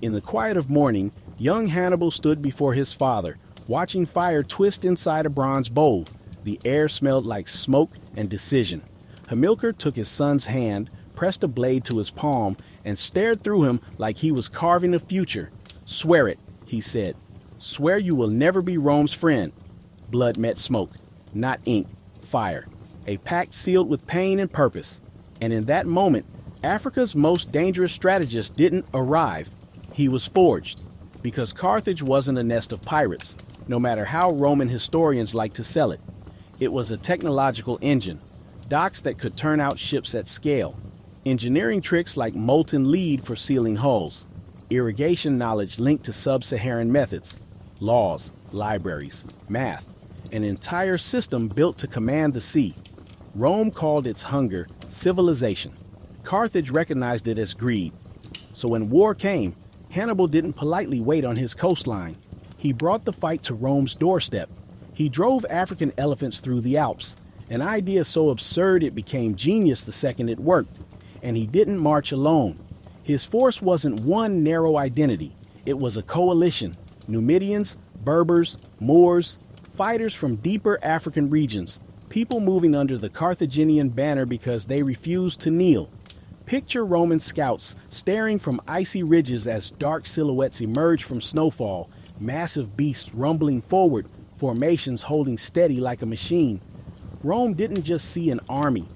In the quiet of morning, young Hannibal stood before his father, watching fire twist inside a bronze bowl. The air smelled like smoke and decision. Hamilcar took his son's hand, pressed a blade to his palm, and stared through him like he was carving a future. "Swear it," he said. "Swear you will never be Rome's friend." Blood met smoke, not ink, fire. A pact sealed with pain and purpose. And in that moment, Africa's most dangerous strategist didn't arrive. He was forged. Because Carthage wasn't a nest of pirates, no matter how Roman historians like to sell it. It was a technological engine, docks that could turn out ships at scale, engineering tricks like molten lead for sealing hulls, irrigation knowledge linked to sub-Saharan methods, laws, libraries, math, an entire system built to command the sea. Rome called its hunger civilization. Carthage recognized it as greed. So when war came, Hannibal didn't politely wait on his coastline. He brought the fight to Rome's doorstep. He drove African elephants through the Alps, an idea so absurd it became genius the second it worked. And he didn't march alone. His force wasn't one narrow identity. It was a coalition. Numidians, Berbers, Moors, fighters from deeper African regions, people moving under the Carthaginian banner because they refused to kneel. Picture Roman scouts staring from icy ridges as dark silhouettes emerge from snowfall, massive beasts rumbling forward, formations holding steady like a machine. Rome didn't just see an army.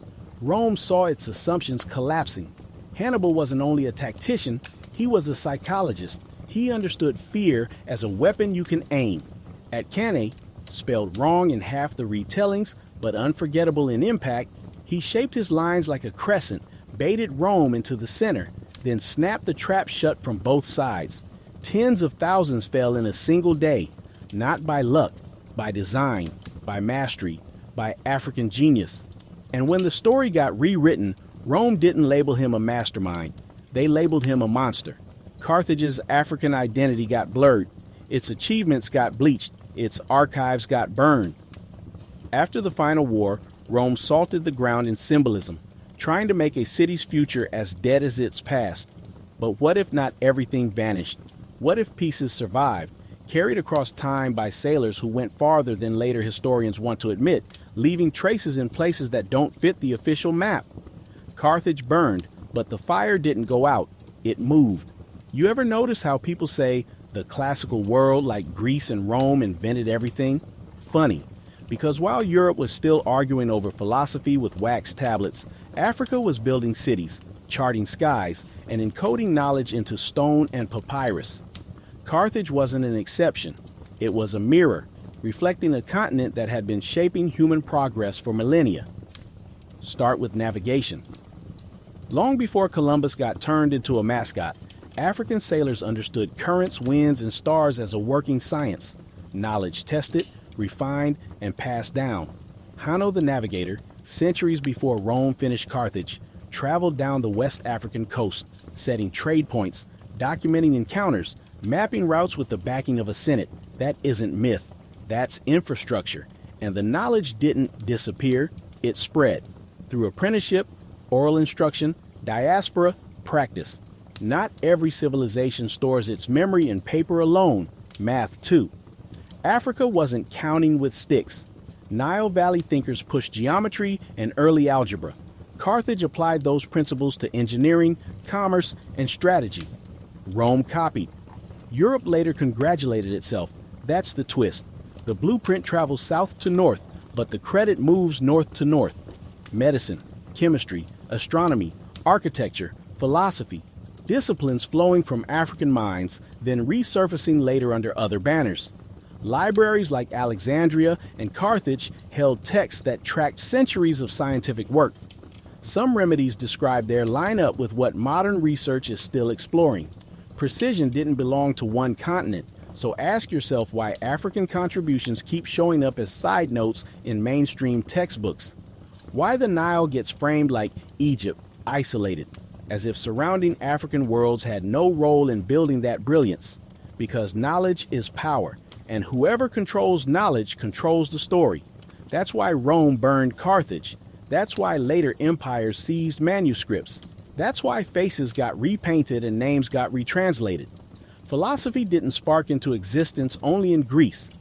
Rome saw its assumptions collapsing. Hannibal wasn't only a tactician, he was a psychologist. He understood fear as a weapon you can aim. At Cannae, spelled wrong in half the retellings, but unforgettable in impact, he shaped his lines like a crescent, baited Rome into the center, then snapped the trap shut from both sides. Tens of thousands fell in a single day, not by luck, by design, by mastery, by African genius. And when the story got rewritten, Rome didn't label him a mastermind. They labeled him a monster. Carthage's African identity got blurred. Its achievements got bleached. Its archives got burned. After the final war, Rome salted the ground in symbolism, trying to make a city's future as dead as its past. But what if not everything vanished? What if pieces survived, carried across time by sailors who went farther than later historians want to admit, leaving traces in places that don't fit the official map? Carthage burned, but the fire didn't go out. It moved. You ever notice how people say the classical world, like Greece and Rome, invented everything? Funny, because while Europe was still arguing over philosophy with wax tablets, Africa was building cities, charting skies, and encoding knowledge into stone and papyrus. Carthage wasn't an exception. It was a mirror, reflecting a continent that had been shaping human progress for millennia. Start with navigation. Long before Columbus got turned into a mascot, African sailors understood currents, winds, and stars as a working science. Knowledge tested, refined, and passed down. Hanno the Navigator, centuries before Rome finished Carthage, traveled down the West African coast, setting trade points, documenting encounters, mapping routes with the backing of a senate. That isn't myth. That's infrastructure. And the knowledge didn't disappear. It spread through apprenticeship, oral instruction, diaspora, practice. Not every civilization stores its memory in paper alone, math too. Africa wasn't counting with sticks. Nile Valley thinkers pushed geometry and early algebra. Carthage applied those principles to engineering, commerce, and strategy. Rome copied. Europe later congratulated itself. That's the twist. The blueprint travels south to north, but the credit moves north to north. Medicine, chemistry, astronomy, architecture, philosophy, disciplines flowing from African minds, then resurfacing later under other banners. Libraries like Alexandria and Carthage held texts that tracked centuries of scientific work. Some remedies described there line up with what modern research is still exploring. Precision didn't belong to one continent, so ask yourself why African contributions keep showing up as side notes in mainstream textbooks. Why the Nile gets framed like Egypt, isolated, as if surrounding African worlds had no role in building that brilliance. Because knowledge is power, and whoever controls knowledge controls the story. That's why Rome burned Carthage. That's why later empires seized manuscripts. That's why faces got repainted and names got retranslated. Philosophy didn't spark into existence only in Greece.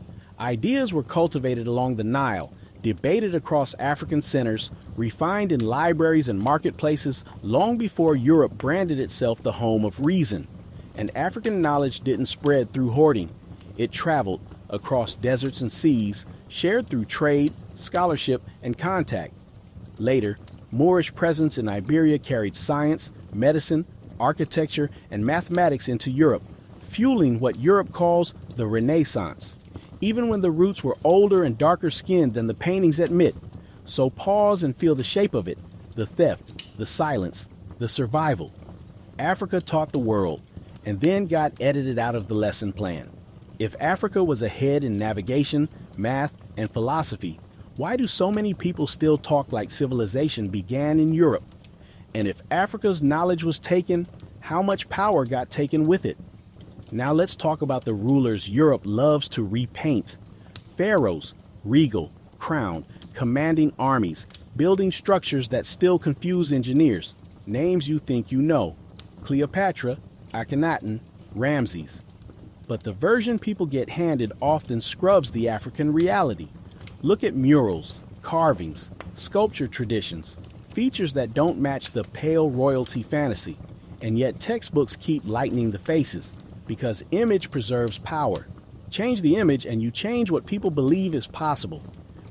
Ideas were cultivated along the Nile, debated across African centers, refined in libraries and marketplaces long before Europe branded itself the home of reason. And African knowledge didn't spread through hoarding. It traveled across deserts and seas, shared through trade, scholarship, and contact. Later, Moorish presence in Iberia carried science, medicine, architecture, and mathematics into Europe, fueling what Europe calls the Renaissance, even when the roots were older and darker skinned than the paintings admit. So pause and feel the shape of it, the theft, the silence, the survival. Africa taught the world, and then got edited out of the lesson plan. If Africa was ahead in navigation, math, and philosophy, why do so many people still talk like civilization began in Europe? And if Africa's knowledge was taken, how much power got taken with it? Now let's talk about the rulers Europe loves to repaint. Pharaohs, regal, crowned, commanding armies, building structures that still confuse engineers. Names you think you know: Cleopatra, Akhenaten, Ramses. But the version people get handed often scrubs the African reality. Look at murals, carvings, sculpture traditions, features that don't match the pale royalty fantasy. And yet textbooks keep lightening the faces, because image preserves power. Change the image and you change what people believe is possible.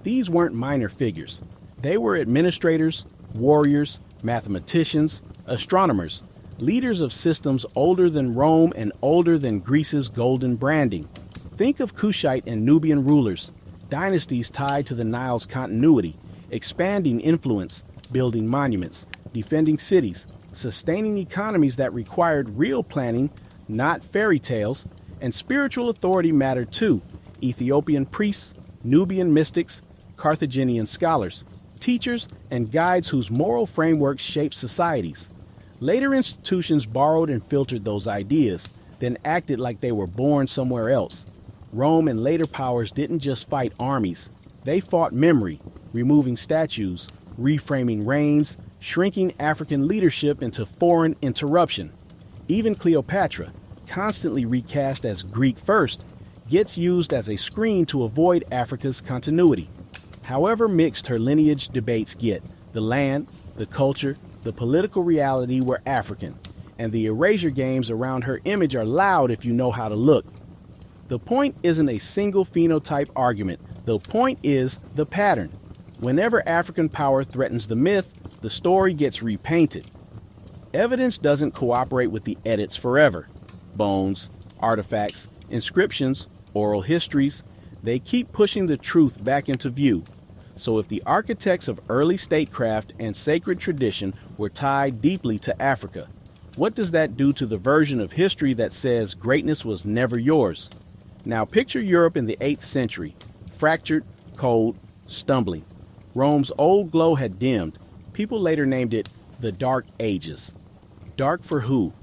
These weren't minor figures. They were administrators, warriors, mathematicians, astronomers, leaders of systems older than Rome and older than Greece's golden branding. Think of Kushite and Nubian rulers, dynasties tied to the Nile's continuity, expanding influence, building monuments, defending cities, sustaining economies that required real planning, not fairy tales. And spiritual authority mattered too. Ethiopian priests, Nubian mystics, Carthaginian scholars, teachers, and guides whose moral frameworks shaped societies. Later institutions borrowed and filtered those ideas, then acted like they were born somewhere else. Rome and later powers didn't just fight armies. They fought memory, removing statues, reframing reigns, shrinking African leadership into foreign interruption. Even Cleopatra, constantly recast as Greek first, gets used as a screen to avoid Africa's continuity. However mixed her lineage debates get, the land, the culture, the political reality were African, and the erasure games around her image are loud if you know how to look. The point isn't a single phenotype argument. The point is the pattern. Whenever African power threatens the myth, the story gets repainted. Evidence doesn't cooperate with the edits forever. Bones, artifacts, inscriptions, oral histories, they keep pushing the truth back into view. So if the architects of early statecraft and sacred tradition were tied deeply to Africa, what does that do to the version of history that says greatness was never yours? Now picture Europe in the 8th century, fractured, cold, stumbling. Rome's old glow had dimmed. People later named it the Dark Ages. Dark for who?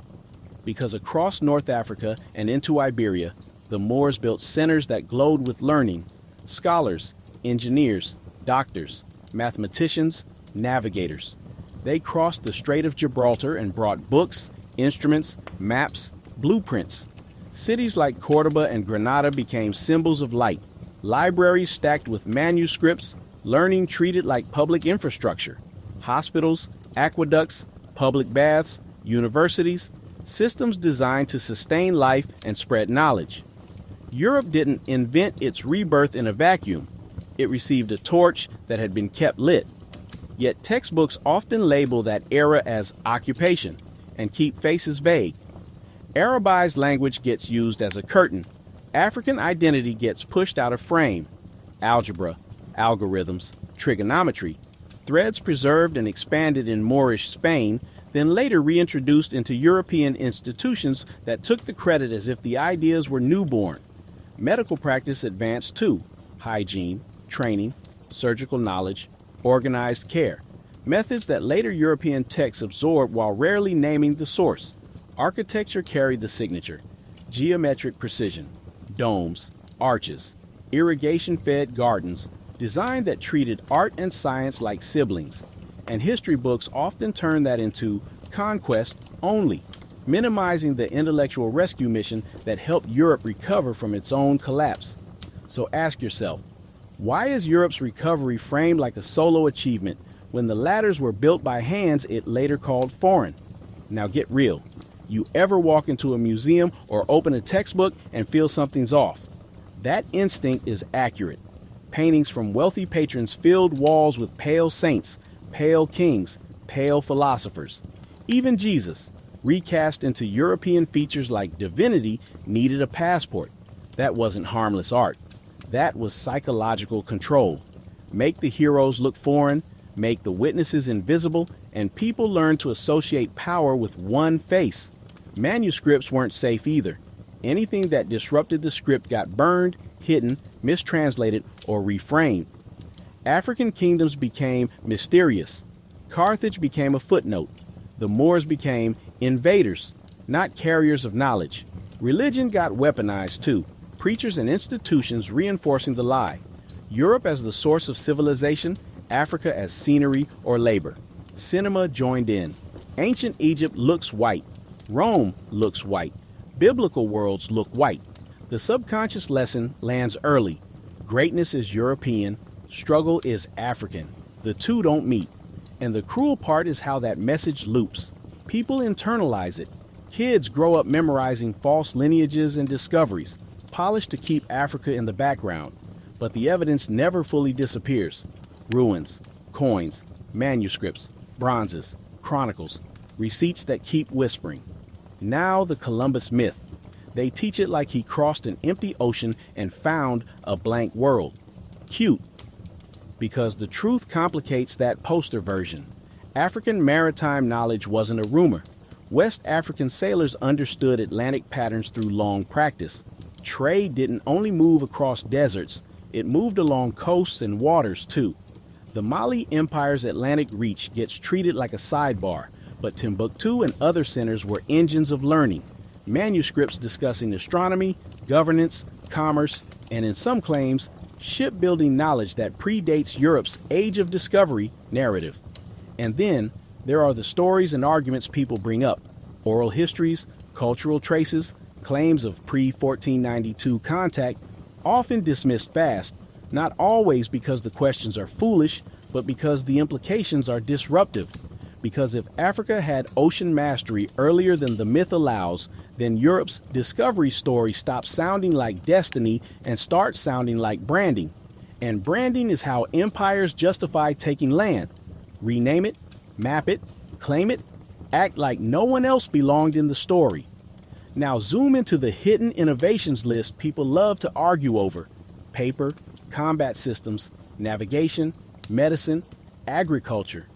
Because across North Africa and into Iberia, the Moors built centers that glowed with learning. Scholars, engineers, doctors, mathematicians, navigators. They crossed the Strait of Gibraltar and brought books, instruments, maps, blueprints. Cities like Cordoba and Granada became symbols of light. Libraries stacked with manuscripts, learning treated like public infrastructure. hospitals, aqueducts, public baths, universities, systems designed to sustain life and spread knowledge. Europe didn't invent its rebirth in a vacuum. It received a torch that had been kept lit. Yet textbooks often label that era as occupation and keep faces vague. Arabized language gets used as a curtain. African identity gets pushed out of frame. Algebra, algorithms, trigonometry, threads preserved and expanded in Moorish Spain, then later reintroduced into European institutions that took the credit as if the ideas were newborn. Medical practice advanced too: hygiene, training, surgical knowledge, organized care, methods that later European texts absorbed while rarely naming the source. Architecture carried the signature: geometric precision, domes, arches, irrigation-fed gardens, design that treated art and science like siblings. And history books often turn that into conquest only, minimizing the intellectual rescue mission that helped Europe recover from its own collapse. So ask yourself, why is Europe's recovery framed like a solo achievement when the ladders were built by hands it later called foreign? Now get real. You ever walk into a museum or open a textbook and feel something's off? That instinct is accurate. Paintings from wealthy patrons filled walls with pale saints, pale kings, pale philosophers. Even Jesus, recast into European features like divinity, needed a passport. That wasn't harmless art. That was psychological control. Make the heroes look foreign, make the witnesses invisible, and people learn to associate power with one face. Manuscripts weren't safe either. Anything that disrupted the script got burned, hidden, mistranslated, or reframed. African kingdoms became mysterious. Carthage became a footnote. The Moors became invaders, not carriers of knowledge. Religion got weaponized too, preachers and institutions reinforcing the lie. Europe as the source of civilization, Africa as scenery or labor. Cinema joined in. Ancient Egypt looks white. Rome looks white. Biblical worlds look white. The subconscious lesson lands early. Greatness is European. Struggle is African. The two don't meet. And the cruel part is how that message loops. People internalize it. Kids grow up memorizing false lineages and discoveries, polished to keep Africa in the background. But the evidence never fully disappears. Ruins, coins, manuscripts, bronzes, chronicles, receipts that keep whispering. Now the Columbus myth. They teach it like he crossed an empty ocean and found a blank world. Cute. Because the truth complicates that poster version. African maritime knowledge wasn't a rumor. West African sailors understood Atlantic patterns through long practice. Trade didn't only move across deserts, it moved along coasts and waters too. The Mali Empire's Atlantic reach gets treated like a sidebar, but Timbuktu and other centers were engines of learning. Manuscripts discussing astronomy, governance, commerce, and in some claims, shipbuilding knowledge that predates Europe's Age of Discovery narrative. And then there are the stories and arguments people bring up: oral histories, cultural traces, claims of pre-1492 contact, often dismissed fast, not always because the questions are foolish, but because the implications are disruptive. Because if Africa had ocean mastery earlier than the myth allows, then Europe's discovery story stops sounding like destiny and starts sounding like branding. And branding is how empires justify taking land. Rename it, map it, claim it, act like no one else belonged in the story. Now zoom into the hidden innovations list people love to argue over: paper, combat systems, navigation, medicine, agriculture.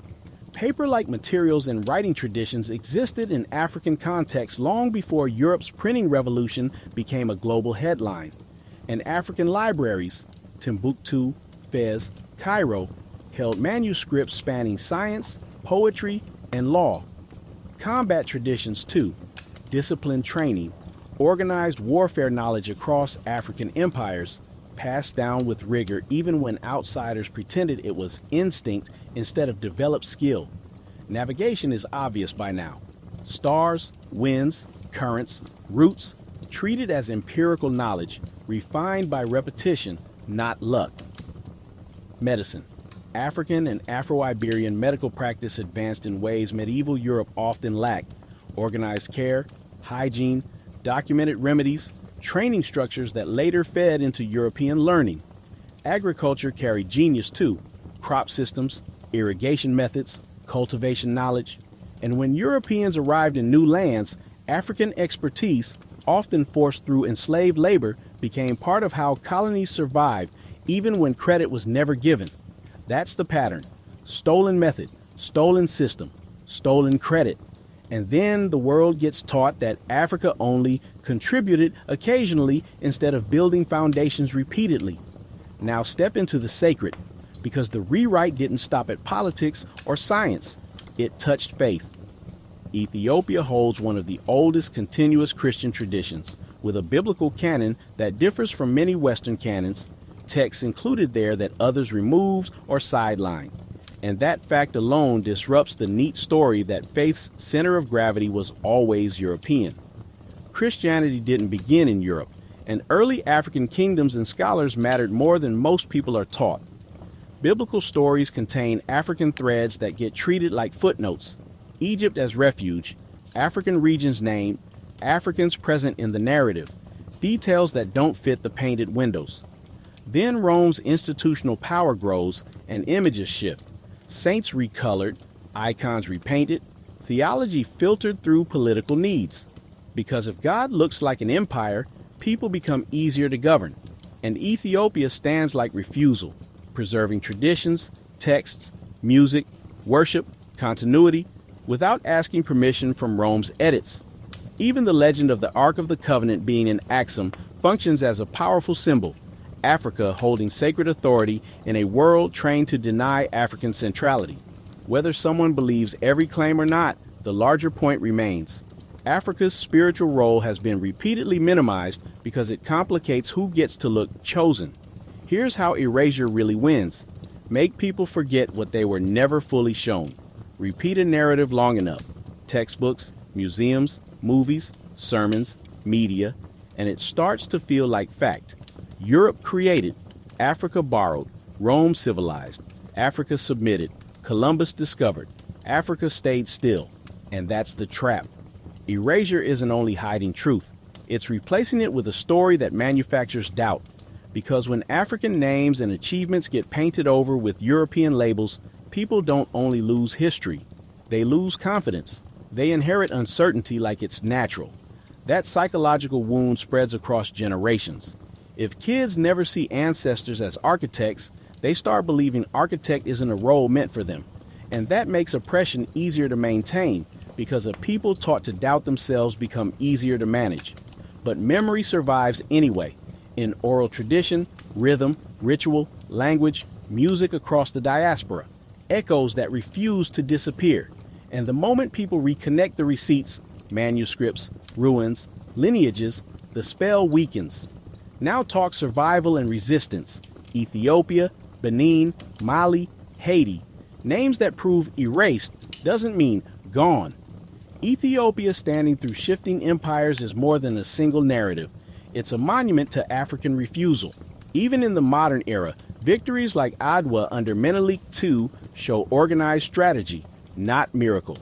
Paper-like materials and writing traditions existed in African contexts long before Europe's printing revolution became a global headline. And African libraries, Timbuktu, Fez, Cairo, held manuscripts spanning science, poetry, and law. Combat traditions too: disciplined training, organized warfare knowledge across African empires, passed down with rigor even when outsiders pretended it was instinct instead of developed skill. Navigation is obvious by now. Stars, winds, currents, routes, treated as empirical knowledge, refined by repetition, not luck. Medicine. African and Afro-Iberian medical practice advanced in ways medieval Europe often lacked: organized care, hygiene, documented remedies, training structures that later fed into European learning. Agriculture carried genius too: crop systems, irrigation methods, cultivation knowledge. And when Europeans arrived in new lands, African expertise, often forced through enslaved labor, became part of how colonies survived, even when credit was never given. That's the pattern: stolen method, stolen system, stolen credit. And then the world gets taught that Africa only contributed occasionally instead of building foundations repeatedly. Now step into the sacred, because the rewrite didn't stop at politics or science. It touched faith. Ethiopia holds one of the oldest continuous Christian traditions, with a biblical canon that differs from many Western canons, texts included there that others removed or sidelined. And that fact alone disrupts the neat story that faith's center of gravity was always European. Christianity didn't begin in Europe, and early African kingdoms and scholars mattered more than most people are taught. Biblical stories contain African threads that get treated like footnotes: Egypt as refuge, African regions named, Africans present in the narrative, details that don't fit the painted windows. Then Rome's institutional power grows and images shift. Saints recolored, icons repainted, theology filtered through political needs. Because if God looks like an empire, people become easier to govern. And Ethiopia stands like refusal, preserving traditions, texts, music, worship, continuity, without asking permission from Rome's edits. Even the legend of the Ark of the Covenant being in Axum functions as a powerful symbol: Africa holding sacred authority in a world trained to deny African centrality. Whether someone believes every claim or not, the larger point remains: Africa's spiritual role has been repeatedly minimized because it complicates who gets to look chosen. Here's how erasure really wins: make people forget what they were never fully shown. Repeat a narrative long enough: textbooks, museums, movies, sermons, media, and it starts to feel like fact. Europe created, Africa borrowed, Rome civilized, Africa submitted, Columbus discovered, Africa stayed still. And that's the trap. Erasure isn't only hiding truth, it's replacing it with a story that manufactures doubt. Because when African names and achievements get painted over with European labels, people don't only lose history, they lose confidence. They inherit uncertainty like it's natural. That psychological wound spreads across generations. If kids never see ancestors as architects, they start believing architect isn't a role meant for them. And that makes oppression easier to maintain, because a people taught to doubt themselves become easier to manage. But memory survives anyway, in oral tradition, rhythm, ritual, language, music across the diaspora, echoes that refuse to disappear. And the moment people reconnect the receipts, manuscripts, ruins, lineages, the spell weakens. Now talk survival and resistance: Ethiopia, Benin, Mali, Haiti. Names that prove erased doesn't mean gone. Ethiopia standing through shifting empires is more than a single narrative. It's a monument to African refusal. Even in the modern era, victories like Adwa under Menelik II show organized strategy, not miracle.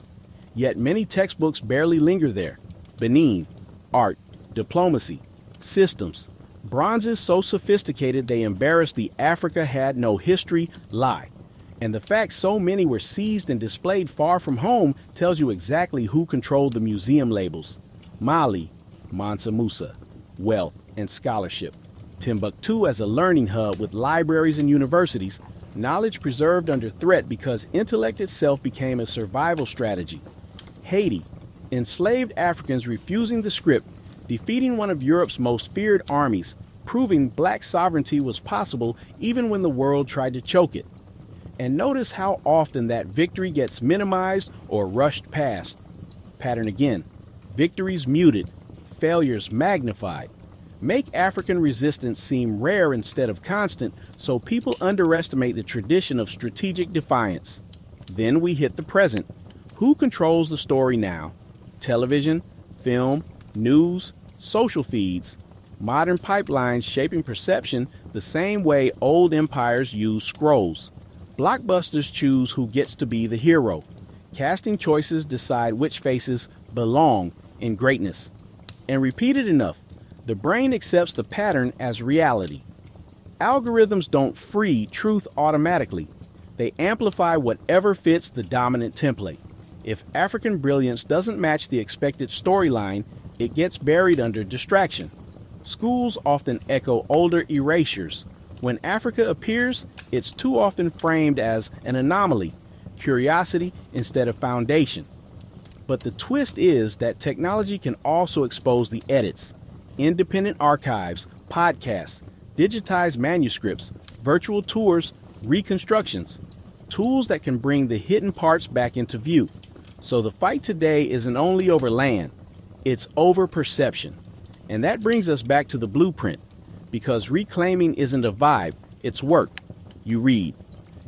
Yet many textbooks barely linger there. Benin, art, diplomacy, systems. Bronzes so sophisticated they embarrass the Africa had no history lie. And the fact so many were seized and displayed far from home tells you exactly who controlled the museum labels. Mali, Mansa Musa, wealth and scholarship. Timbuktu as a learning hub with libraries and universities, knowledge preserved under threat because intellect itself became a survival strategy. Haiti, enslaved Africans refusing the script, defeating one of Europe's most feared armies, proving black sovereignty was possible even when the world tried to choke it. And notice how often that victory gets minimized or rushed past. Pattern again: victories muted, failures magnified. Make African resistance seem rare instead of constant, so people underestimate the tradition of strategic defiance. Then we hit the present. Who controls the story now? Television, film, news, social feeds. Modern pipelines shaping perception the same way old empires used scrolls. Blockbusters choose who gets to be the hero. Casting choices decide which faces belong in greatness. And repeated enough, the brain accepts the pattern as reality. Algorithms don't free truth automatically. They amplify whatever fits the dominant template. If African brilliance doesn't match the expected storyline, it gets buried under distraction. Schools often echo older erasures. When Africa appears, it's too often framed as an anomaly, curiosity instead of foundation. But the twist is that technology can also expose the edits. Independent archives, podcasts, digitized manuscripts, virtual tours, reconstructions, tools that can bring the hidden parts back into view. So the fight today isn't only over land, it's over perception. And that brings us back to the blueprint, because reclaiming isn't a vibe, it's work. You read,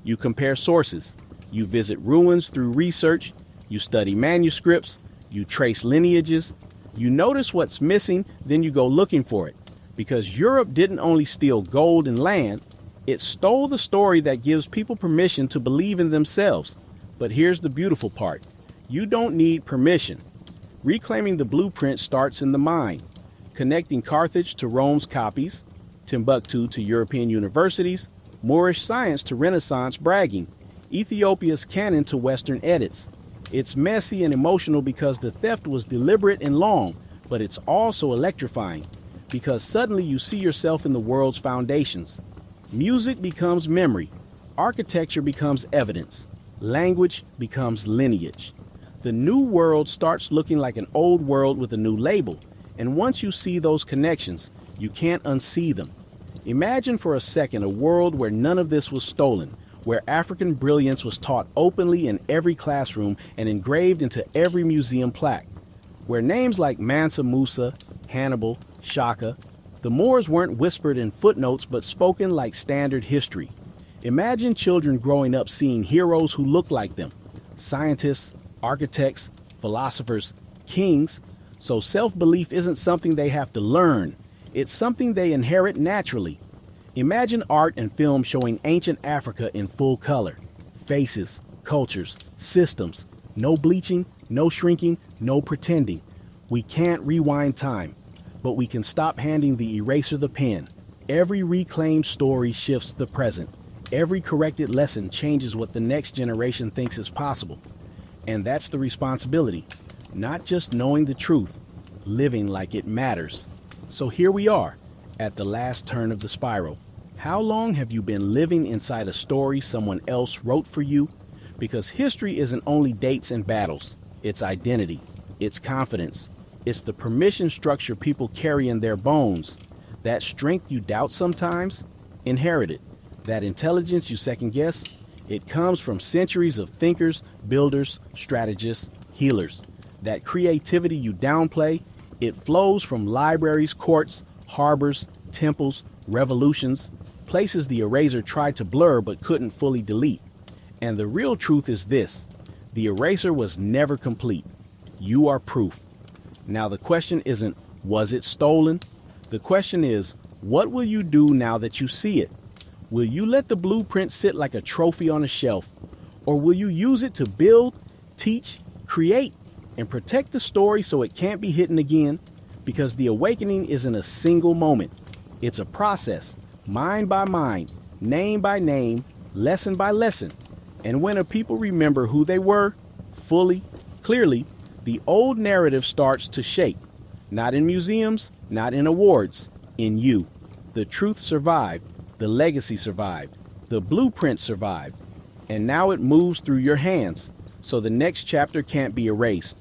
you compare sources, you visit ruins through research, you study manuscripts, you trace lineages, you notice what's missing, then you go looking for it. Because Europe didn't only steal gold and land, it stole the story that gives people permission to believe in themselves. But here's the beautiful part. You don't need permission. Reclaiming the blueprint starts in the mind, connecting Carthage to Rome's copies, Timbuktu to European universities, Moorish science to Renaissance bragging, Ethiopia's canon to Western edits. It's messy and emotional because the theft was deliberate and long, but it's also electrifying because suddenly you see yourself in the world's foundations. Music becomes memory, architecture becomes evidence, language becomes lineage. The new world starts looking like an old world with a new label, and once you see those connections, you can't unsee them. Imagine for a second a world where none of this was stolen, where African brilliance was taught openly in every classroom and engraved into every museum plaque, where names like Mansa Musa, Hannibal, Shaka, the Moors weren't whispered in footnotes but spoken like standard history. Imagine children growing up seeing heroes who look like them, scientists, architects, philosophers, kings. So self-belief isn't something they have to learn. It's something they inherit naturally. Imagine art and film showing ancient Africa in full color. Faces, cultures, systems. No bleaching, no shrinking, no pretending. We can't rewind time, but we can stop handing the eraser the pen. Every reclaimed story shifts the present. Every corrected lesson changes what the next generation thinks is possible. And that's the responsibility. Not just knowing the truth, living like it matters. So here we are, at the last turn of the spiral. How long have you been living inside a story someone else wrote for you? Because history isn't only dates and battles. It's identity. It's confidence. It's the permission structure people carry in their bones. That strength you doubt sometimes, inherit it. That intelligence you second guess, it comes from centuries of thinkers, builders, strategists, healers. That creativity you downplay, it flows from libraries, courts, harbors, temples, revolutions, places the eraser tried to blur but couldn't fully delete. And the real truth is this: the eraser was never complete. You are proof. Now the question isn't, was it stolen? The question is, what will you do now that you see it? Will you let the blueprint sit like a trophy on a shelf? Or will you use it to build, teach, create, and protect the story so it can't be hidden again? Because the awakening isn't a single moment. It's a process, mind by mind, name by name, lesson by lesson. And when a people remember who they were, fully, clearly, the old narrative starts to shake. Not in museums, not in awards, in you. The truth survived, the legacy survived, the blueprint survived, and now it moves through your hands, so the next chapter can't be erased.